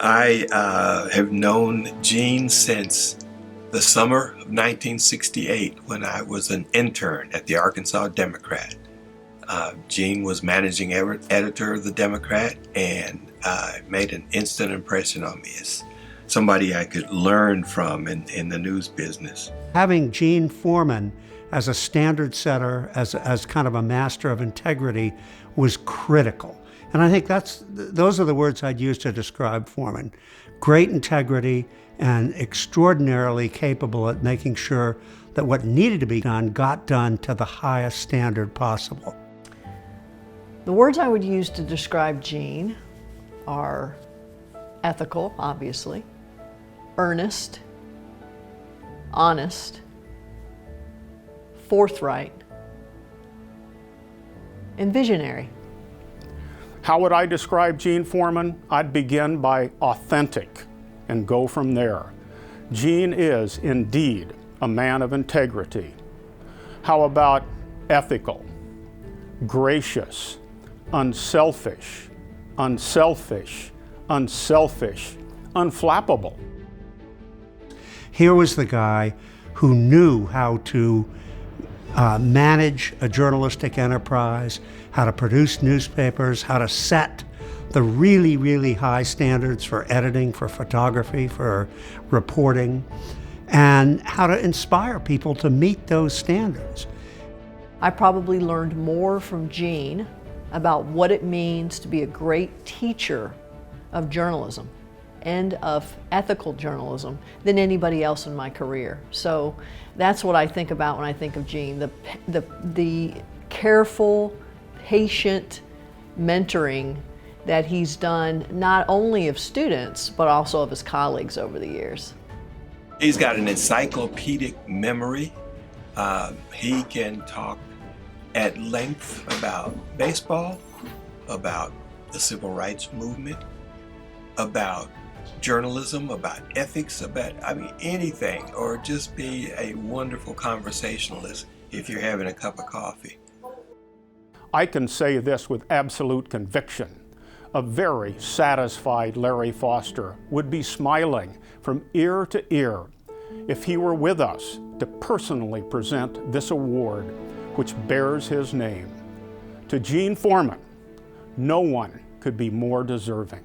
I have known Gene since the summer of 1968 when I was an intern at the Arkansas Democrat. Gene was managing editor of the Democrat and made an instant impression on me as somebody I could learn from in the news business. Having Gene Foreman as a standard setter, as kind of a master of integrity, was critical. And I think those are the words I'd use to describe Foreman. Great integrity and extraordinarily capable at making sure that what needed to be done got done to the highest standard possible. The words I would use to describe Gene are ethical, obviously, earnest, honest, forthright, and visionary. How would I describe Gene Foreman? I'd begin by authentic and go from there. Gene is indeed a man of integrity. How about ethical, gracious, unselfish, unflappable? Here was the guy who knew how to manage a journalistic enterprise, how to produce newspapers, how to set the really, really high standards for editing, for photography, for reporting, and how to inspire people to meet those standards. I probably learned more from Gene about what it means to be a great teacher of journalism and of ethical journalism than anybody else in my career. So that's what I think about when I think of Gene, the careful, patient mentoring that he's done not only of students, but also of his colleagues over the years. He's got an encyclopedic memory. He can talk at length about baseball, about the civil rights movement, about journalism, about ethics, about, anything, or just be a wonderful conversationalist if you're having a cup of coffee. I can say this with absolute conviction. A very satisfied Larry Foster would be smiling from ear to ear if he were with us to personally present this award, which bears his name. To Gene Foreman, no one could be more deserving.